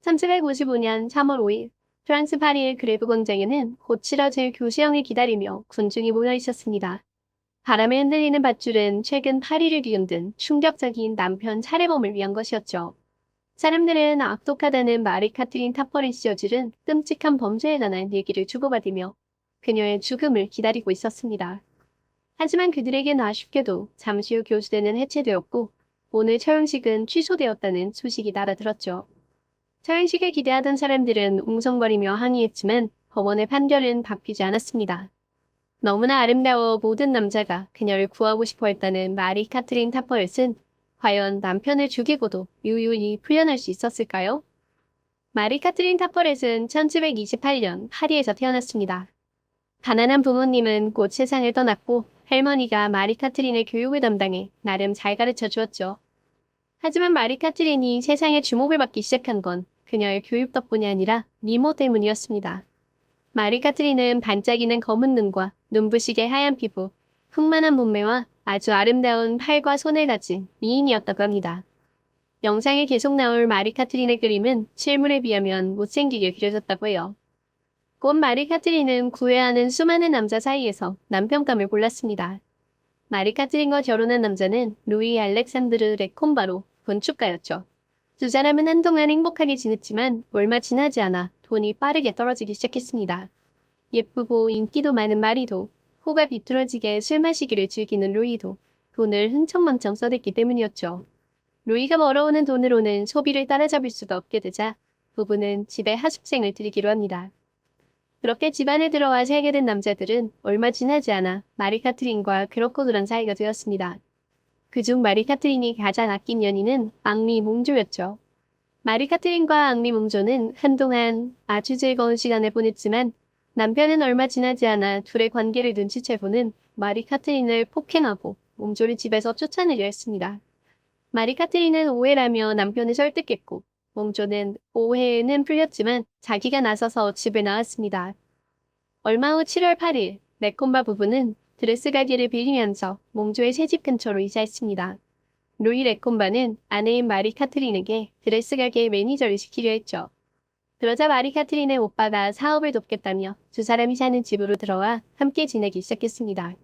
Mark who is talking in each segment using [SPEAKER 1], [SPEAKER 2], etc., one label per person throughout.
[SPEAKER 1] 1755년 3월 5일 프랑스 파리의 그레브 광장에는 곧 치러질 교시형을 기다리며 군중이 모여 있었습니다. 바람에 흔들리는 밧줄은 최근 파리를 뒤흔든 충격적인 남편 살해범을 위한 것이었죠. 사람들은 악독하다는 마리 카트린 타퍼를 씌워주는 끔찍한 범죄에 관한 얘기를 주고받으며 그녀의 죽음을 기다리고 있었습니다. 하지만 그들에겐 아쉽게도 잠시 후 교수대는 해체되었고 오늘 처형식은 취소되었다는 소식이 날아들었죠. 처형식을 기대하던 사람들은 웅성거리며 항의했지만 법원의 판결은 바뀌지 않았습니다. 너무나 아름다워 모든 남자가 그녀를 구하고 싶어 했다는 마리 카트린 타퍼렛은 과연 남편을 죽이고도 유유히 풀려날 수 있었을까요? 마리 카트린 타퍼렛은 1728년 파리에서 태어났습니다. 가난한 부모님은 곧 세상을 떠났고 할머니가 마리 카트린의 교육을 담당해 나름 잘 가르쳐 주었죠. 하지만 마리 카트린이 세상에 주목을 받기 시작한 건 그녀의 교육 덕분이 아니라 미모 때문이었습니다. 마리 카트린은 반짝이는 검은 눈과 눈부시게 하얀 피부, 풍만한 몸매와 아주 아름다운 팔과 손을 가진 미인이었다고 합니다. 영상에 계속 나올 마리 카트린의 그림은 실물에 비하면 못생기게 그려졌다고 해요. 곧 마리 카트린은 구애하는 수많은 남자 사이에서 남편감을 골랐습니다. 마리 카트린과 결혼한 남자는 루이 알렉산드르 레콤바로 건축가였죠. 두 사람은 한동안 행복하게 지냈지만 얼마 지나지 않아 돈이 빠르게 떨어지기 시작했습니다. 예쁘고 인기도 많은 마리도 코가 비뚤어지게 술 마시기를 즐기는 루이도 돈을 흥청망청 써댔기 때문이었죠. 루이가 벌어오는 돈으로는 소비를 따라잡을 수가 없게 되자 부부는 집에 하숙생을 들이기로 합니다. 그렇게 집안에 들어와 살게 된 남자들은 얼마 지나지 않아 마리 카트린과 그렇고 그런 사이가 되었습니다. 그중 마리 카트린이 가장 아낀 연인은 앙리 몽조였죠. 마리 카트린과 앙리 몽조는 한동안 아주 즐거운 시간을 보냈지만 남편은 얼마 지나지 않아 둘의 관계를 눈치채고는 마리 카트린을 폭행하고 몽조를 집에서 쫓아내려 했습니다. 마리 카트린은 오해라며 남편을 설득했고 몽조는 오해는 풀렸지만 자기가 나서서 집을 나왔습니다. 얼마 후 7월 8일 레콤바 부부는 드레스 가게를 빌리면서 몽조의 새집 근처로 이사했습니다. 루이 레콤바는 아내인 마리 카트린에게 드레스 가게의 매니저를 시키려 했죠. 그러자 마리 카트린의 오빠가 사업을 돕겠다며 두 사람이 사는 집으로 들어와 함께 지내기 시작했습니다.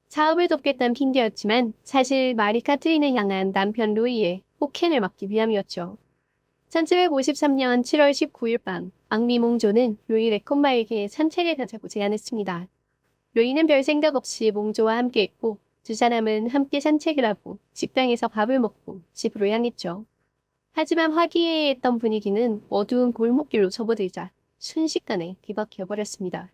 [SPEAKER 1] 사업을 돕겠다는 핑계였지만 사실 마리 카트린을 향한 남편 루이의 폭행을 막기 위함이었죠. 1753년 7월 19일 밤 앙리 몽조는 루이 레콤바에게 산책을 가자고 제안했습니다. 루이는 별 생각 없이 몽조와 함께했고 두 사람은 함께 산책을 하고 식당에서 밥을 먹고 집으로 향했죠. 하지만 화기애애했던 분위기는 어두운 골목길로 접어들자 순식간에 뒤바뀌어버렸습니다.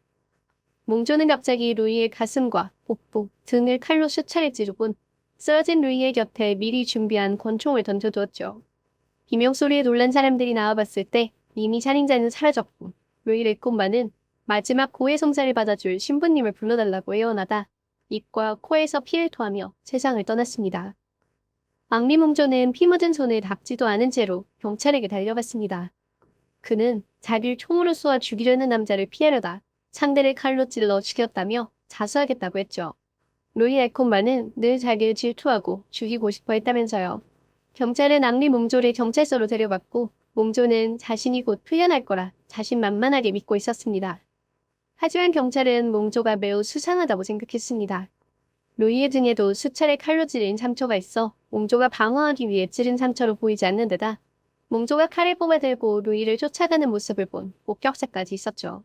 [SPEAKER 1] 몽조는 갑자기 루이의 가슴과 복부, 등을 칼로 수차례 찌르곤 쓰러진 루이의 곁에 미리 준비한 권총을 던져두었죠. 비명소리에 놀란 사람들이 나와봤을 때 이미 살인자는 사라졌고 루이 레콤바는 마지막 고해 성사를 받아줄 신부님을 불러달라고 애원하다 입과 코에서 피를 토하며 세상을 떠났습니다. 앙리 몽조는 피 묻은 손을 닦지도 않은 채로 경찰에게 달려갔습니다. 그는 자기를 총으로 쏘아 죽이려는 남자를 피하려다 상대를 칼로 찔러 죽였다며 자수하겠다고 했죠. 루이 레콤바는 늘 자기를 질투하고 죽이고 싶어 했다면서요. 경찰은 앙리 몽조를 경찰서로 데려갔고 몽조는 자신이 곧 풀려날 거라 자신만만하게 믿고 있었습니다. 하지만 경찰은 몽조가 매우 수상하다고 생각했습니다. 루이의 등에도 수차례 칼로 찌른 상처가 있어 몽조가 방어하기 위해 찌른 상처로 보이지 않는 데다 몽조가 칼을 뽑아들고 루이를 쫓아가는 모습을 본 목격자까지 있었죠.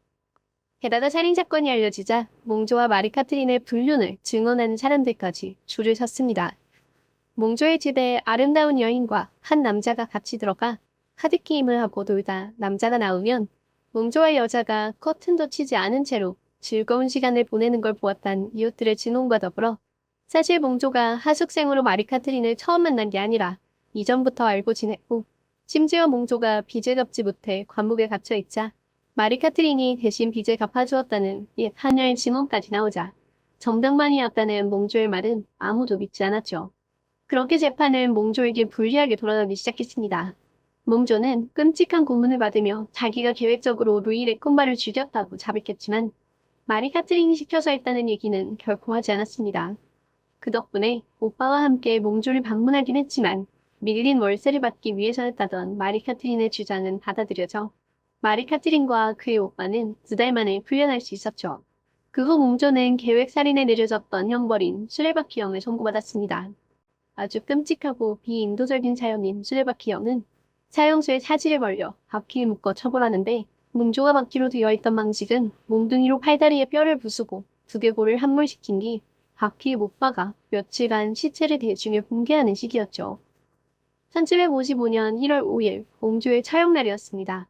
[SPEAKER 1] 게다가 살인사건이 알려지자 몽조와 마리 카트린의 불륜을 증언하는 사람들까지 줄을 섰습니다. 몽조의 집에 아름다운 여인과 한 남자가 같이 들어가 카드게임을 하고 놀다 남자가 나오면 몽조와 여자가 커튼도 치지 않은 채로 즐거운 시간을 보내는 걸 보았단 이웃들의 증언과 더불어 사실 몽조가 하숙생으로 마리 카트린을 처음 만난 게 아니라 이전부터 알고 지냈고 심지어 몽조가 빚을 갚지 못해 감옥에 갇혀 있자 마리 카트린이 대신 빚을 갚아주었다는 옛 하녀의 증언까지 나오자 정당만이었다는 몽조의 말은 아무도 믿지 않았죠. 그렇게 재판은 몽조에게 불리하게 돌아가기 시작했습니다. 몽조는 끔찍한 고문을 받으며 자기가 계획적으로 루이 레콤바를 죽였다고 자백했지만 마리 카트린이 시켜서 했다는 얘기는 결코 하지 않았습니다. 그 덕분에 오빠와 함께 몽조를 방문하긴 했지만 밀린 월세를 받기 위해서였다던 마리 카트린의 주장은 받아들여져 마리 카트린과 그의 오빠는 2달 만에 풀려날 수 있었죠. 그 후 몽조는 계획살인에 내려졌던 형벌인 수레바퀴형을 선고받았습니다. 아주 끔찍하고 비인도적인 사연인 수레바퀴형은 사형수의 사지를 벌려 바퀴에 묶어 처벌하는데 몽조가 바퀴로 되어 있던 망식은 몽둥이로 팔다리에 뼈를 부수고 두개골을 함몰시킨 뒤 바퀴에 못 박아 며칠간 시체를 대중에 공개하는 시기였죠. 1755년 1월 5일 몽조의 처형날이었습니다.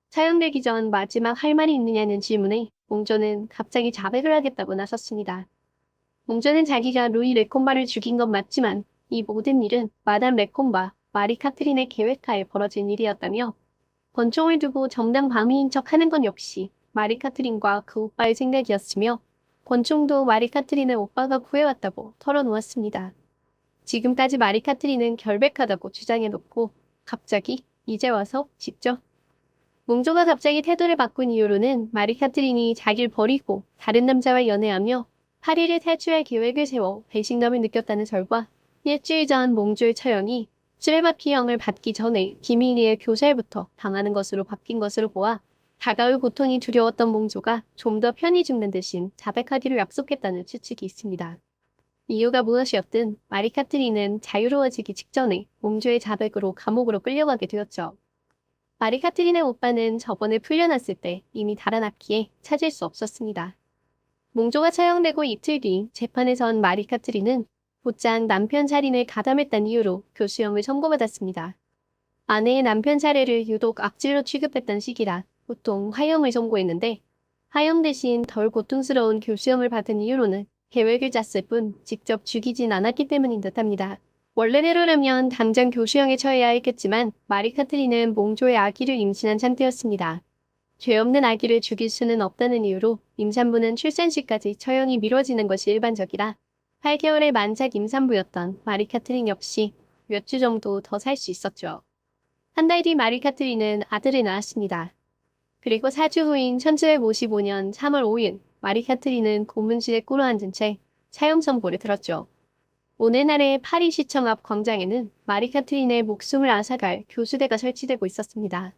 [SPEAKER 1] 처형되기 전 마지막 할 말이 있느냐는 질문에 몽조는 갑자기 자백을 하겠다고 나섰습니다. 몽조는 자기가 루이 레콤바를 죽인 건 맞지만 이 모든 일은 마담 레콤바, 마리 카트린의 계획하에 벌어진 일이었다며 권총을 두고 정당 방위인 척하는 건 역시 마리 카트린과 그 오빠의 생각이었으며 권총도 마리 카트린의 오빠가 구해왔다고 털어놓았습니다. 지금까지 마리 카트린은 결백하다고 주장해놓고 갑자기 이제 와서 직접 몽조가 갑자기 태도를 바꾼 이유로는 마리 카트린이 자기를 버리고 다른 남자와 연애하며 파리를 탈출할 계획을 세워 배신감을 느꼈다는 설과 일주일 전 몽조의 처형이 수레바퀴형을 받기 전에 비밀리에 교살부터 당하는 것으로 바뀐 것으로 보아 다가올 고통이 두려웠던 몽조가 좀 더 편히 죽는 대신 자백하기로 약속했다는 추측이 있습니다. 이유가 무엇이었든 마리 카트린은 자유로워지기 직전에 몽조의 자백으로 감옥으로 끌려가게 되었죠. 마리 카트린의 오빠는 저번에 풀려났을 때 이미 달아났기에 찾을 수 없었습니다. 몽조가 처형되고 이틀 뒤 재판에선 마리 카트린은 곧장 남편 살인을 가담했다는 이유로 교수형을 선고받았습니다. 아내의 남편 살해를 유독 악질로 취급했던 시기라 보통 화형을 선고했는데 화형 대신 덜 고통스러운 교수형을 받은 이유로는 계획을 짰을 뿐 직접 죽이진 않았기 때문인 듯합니다. 원래대로라면 당장 교수형에 처해야 했겠지만 마리 카트린은 몽조의 아기를 임신한 상태였습니다. 죄 없는 아기를 죽일 수는 없다는 이유로 임산부는 출산 시까지 처형이 미뤄지는 것이 일반적이라 8개월의 만삭 임산부였던 마리 카트린 역시 몇 주 정도 더 살 수 있었죠. 한 달 뒤 마리 카트린은 아들을 낳았습니다. 그리고 4주 후인 1755년 3월 5일 마리 카트린은 고문실에 꿇어앉은 채 사형 선고를 들었죠. 오늘날의 파리시청 앞 광장에는 마리 카트린의 목숨을 앗아갈 교수대가 설치되고 있었습니다.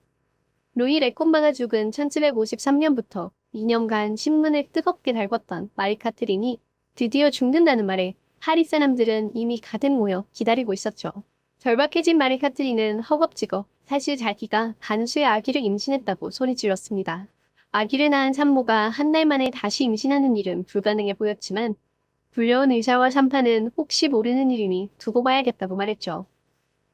[SPEAKER 1] 루이 레콤바가 죽은 1753년부터 2년간 신문을 뜨겁게 달궜던 마리 카트린이 드디어 죽는다는 말에 파리 사람들은 이미 가득 모여 기다리고 있었죠. 절박해진 마리 카트린은 허겁지겁 사실 자기가 단수의 아기를 임신했다고 소리질렀습니다. 아기를 낳은 산모가 한 달 만에 다시 임신하는 일은 불가능해 보였지만 불려온 의사와 산파는 혹시 모르는 일이니 두고 봐야겠다고 말했죠.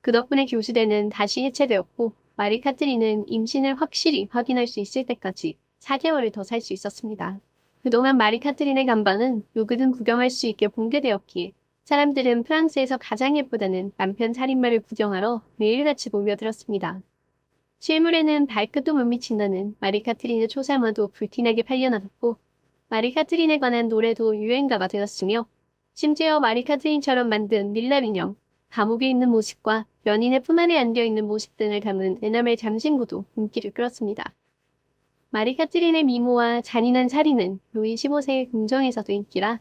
[SPEAKER 1] 그 덕분에 교수대는 다시 해체되었고 마리 카트린은 임신을 확실히 확인할 수 있을 때까지 4개월을 더 살 수 있었습니다. 그동안 마리 카트린의 간방은 누구든 구경할 수 있게 붕괴되었기에 사람들은 프랑스에서 가장 예쁘다는 남편 살인마를 구경하러 매일같이 모여들었습니다. 실물에는 발끝도 못 미친다는 마리 카트린의 초상화도 불티나게 팔려나갔고 마리 카트린에 관한 노래도 유행가가 되었으며 심지어 마리 카트린처럼 만든 밀랍 인형, 감옥에 있는 모습과 연인의 품 안에 안겨있는 모습 등을 담은 에나멜 장신구도 인기를 끌었습니다. 마리 카트린의 미모와 잔인한 살인은 루이 15세의 궁정에서도 인기라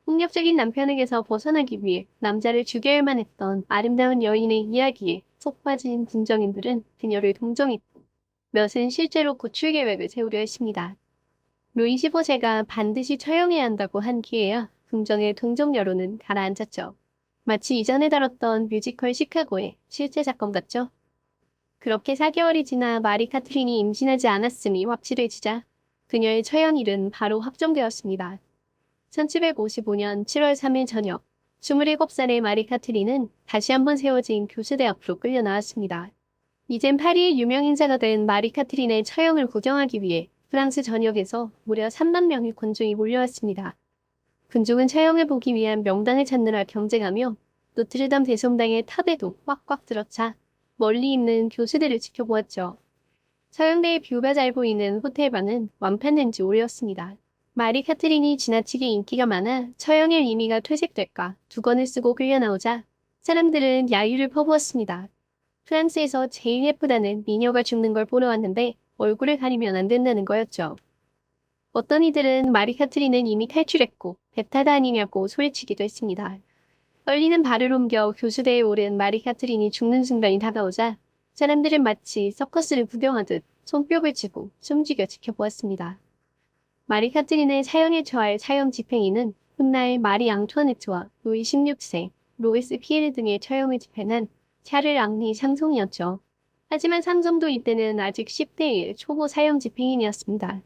[SPEAKER 1] 폭력적인 남편에게서 벗어나기 위해 남자를 죽여야만 했던 아름다운 여인의 이야기에 속 빠진 궁정인들은 그녀를 동정했고 몇은 실제로 고출 계획을 세우려 했습니다. 루이 15세가 반드시 처형해야 한다고 한 기회야 궁정의 동정 여론은 가라앉았죠. 마치 이전에 다뤘던 뮤지컬 시카고의 실제 사건 같죠? 그렇게 4개월이 지나 마리 카트린이 임신하지 않았음이 확실해지자 그녀의 처형일은 바로 확정되었습니다. 1755년 7월 3일 저녁 27살의 마리 카트린은 다시 한번 세워진 교수대 앞으로 끌려 나왔습니다. 이젠 파리의 유명 인사가 된 마리 카트린의 처형을 구경하기 위해 프랑스 전역에서 무려 3만 명의 군중이 몰려왔습니다. 군중은 처형을 보기 위한 명당을 찾느라 경쟁하며 노트르담 대성당의 탑에도 꽉꽉 들어차 멀리 있는 교수대를 지켜보았죠. 처형대의 뷰가 잘 보이는 호텔방은 완판된 지 오래였습니다. 마리 카트린이 지나치게 인기가 많아 처형의 의미가 퇴색될까 두건을 쓰고 끌려 나오자 사람들은 야유를 퍼부었습니다. 프랑스에서 제일 예쁘다는 미녀가 죽는 걸 보러 왔는데 얼굴을 가리면 안 된다는 거였죠. 어떤 이들은 마리 카트린은 이미 탈출했고 배타다 아니냐고 소리치기도 했습니다. 떨리는 발을 옮겨 교수대에 오른 마리 카트린이 죽는 순간이 다가오자 사람들은 마치 서커스를 구경하듯 손뼉을 치고 숨죽여 지켜보았습니다. 마리 카트린의 사형에 처할 사형 집행인은 훗날 마리 앙투아네트와 루이 16세, 로이스 피에르 등의 처형을 집행한 샤를 앙리 상송이었죠. 하지만 상점도 이때는 아직 10대의 초보 사형 집행인이었습니다.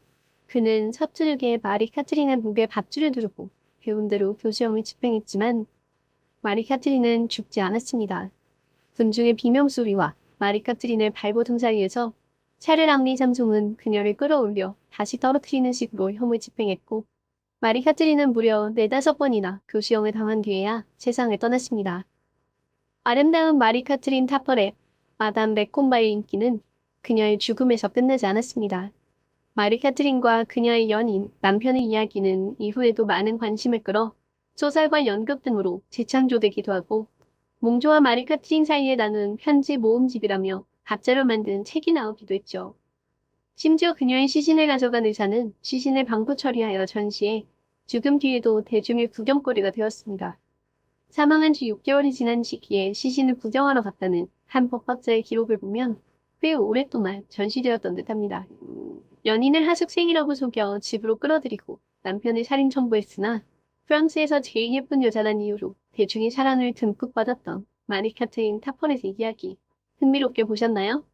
[SPEAKER 1] 그는 서투르게 마리 카트린의 목에 밧줄을 두르고 배운 대로 교수형을 집행했지만 마리 카트린은 죽지 않았습니다. 군중의 비명소리와 마리 카트린의 발버둥 사이에서 샤를 앙리 삼송은 그녀를 끌어올려 다시 떨어뜨리는 식으로 형을 집행했고 마리 카트린은 무려 4~5번이나 교수형을 당한 뒤에야 세상을 떠났습니다. 아름다운 마리 카트린 타퍼렛, 마담 레콤바의 인기는 그녀의 죽음에서 끝나지 않았습니다. 마리 카트린과 그녀의 연인, 남편의 이야기는 이후에도 많은 관심을 끌어 소설과 연극 등으로 재창조되기도 하고 몽조와 마리 카트린 사이에 나눈 편지 모음집이라며 가짜로 만든 책이 나오기도 했죠. 심지어 그녀의 시신을 가져간 의사는 시신을 방부 처리하여 전시해 죽음 뒤에도 대중의 구경거리가 되었습니다. 사망한 지 6개월이 지난 시기에 시신을 구경하러 갔다는 한 법학자의 기록을 보면 꽤 오랫동안 전시되었던 듯합니다. 연인을 하숙생이라고 속여 집으로 끌어들이고 남편을 살인 첨부했으나 프랑스에서 제일 예쁜 여자란 이유로 대중의 사랑을 듬뿍 받았던 마리 카트린 타퍼렛의 이야기 흥미롭게 보셨나요?